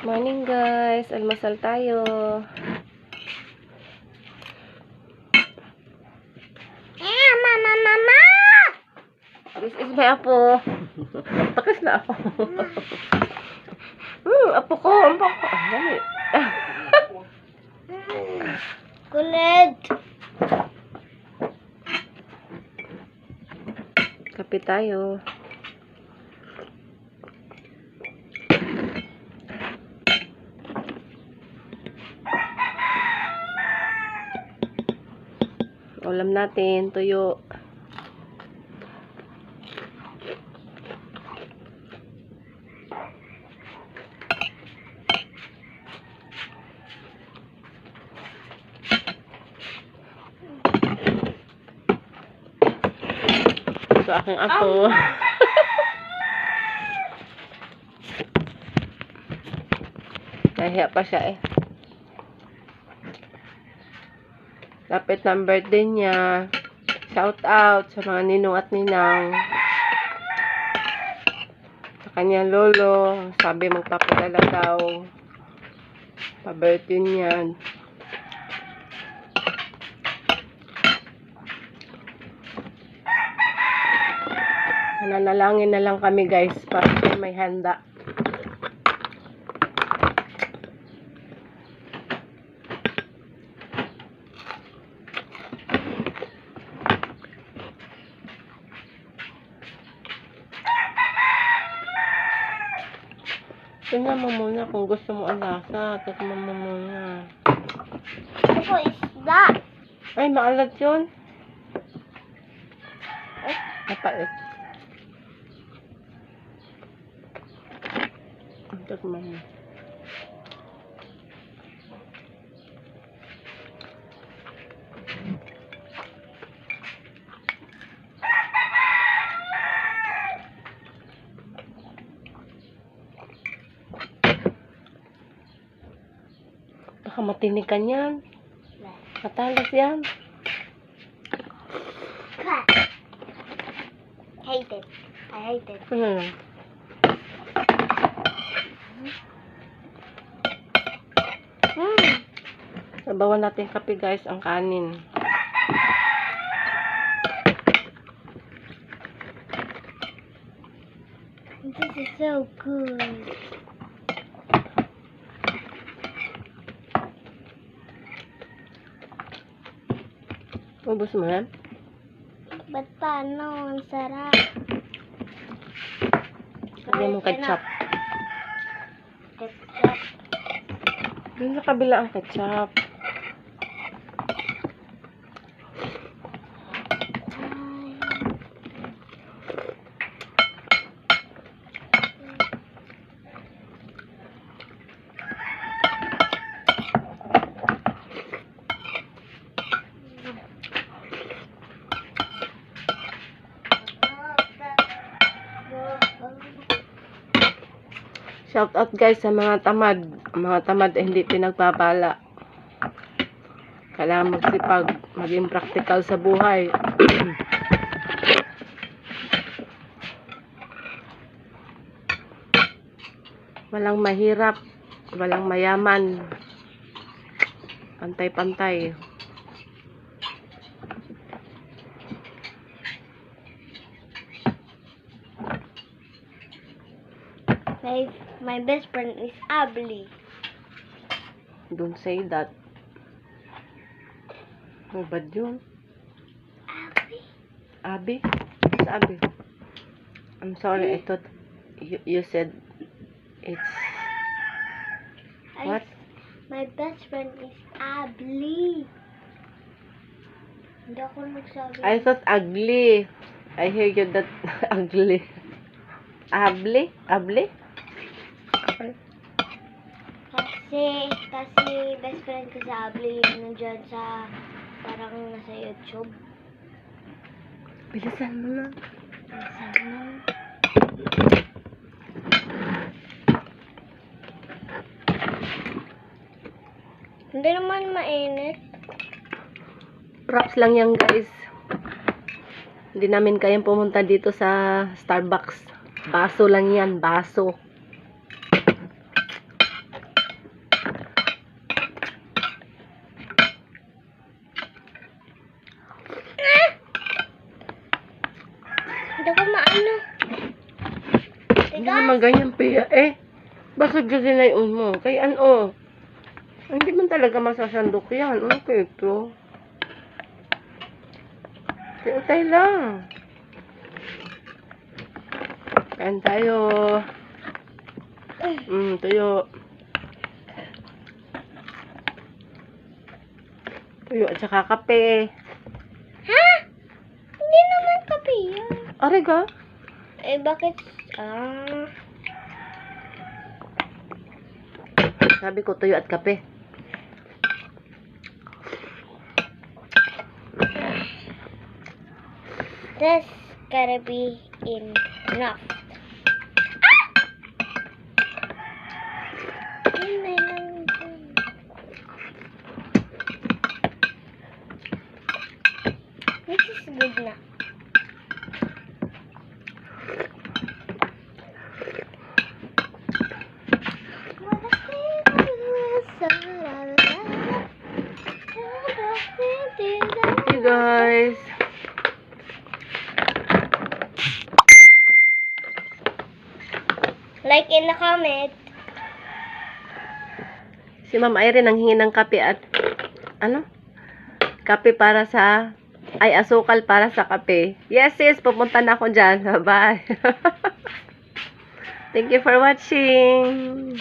Morning guys, almasal tayo. Mama! This is my apo. Takas na ako. Apo ko. Dali. Kulit. Kape tayo. Ulam natin, tuyo. Ito aking apo. Nahiya pa siya eh. Lapit ng birthday niya. Shout out sa mga ninong at ninang. Sa kanyang lolo. Sabi magpapadala daw. Pa-birthday niya. Nanalangin na lang kami guys para siya may handa. Tingnan mo muna kung gusto mo ang lasa. Tingnan mo muna. Ito isda. Ay, maalat yun. Ay, napait. Tingnan mo. Baka matinig ka niyan. Matalas yan. Hate it. I hate it. Sabawan natin kape guys, ang kanin. This is so good. Ubus mo yan? Ba't paano? Ang sarap. Lagyan mo ketchup. Ketchup. Doon sa kabila ang ketchup. Shout out guys sa mga tamad. Mga tamad ay hindi pinagpapala. Kailangan magsipag, maging practical sa buhay. Walang mahirap, walang mayaman. Pantay-pantay. My best friend is ugly. Don't say that. Oh, bad yun. Ugly? Abi? What's Abi? I'm sorry, I thought you said it's... What? My best friend is ugly. Hindi ako nagsabi. I thought ugly. I hear you that ugly. Abli? Abli? Kasi best friend ko sa ugly nandiyan sa parang nasa YouTube. Bilisan mo na. Hindi naman mainit. Props lang yan guys. Hindi namin kayang pumunta dito sa Starbucks. Baso lang yan, baso. mga ganyan, Pia. Basag dyan sinayon mo. Kaya ano, hindi man talaga masasandok yan. Okay, ito. Tayo lang. Kain tayo. Tuyo. Tuyo at saka kape. Ha? Hindi naman kape yan. Ariga? Bakit? Sabi ko tuyo at kape. This gotta be enough. This is good na. Hey guys. Like in the comment. Si Ma'am Irene nanghingi ng kape at kape para sa asukal para sa kape. Yes, sis, pupunta na ako dyan. Bye. Thank you for watching.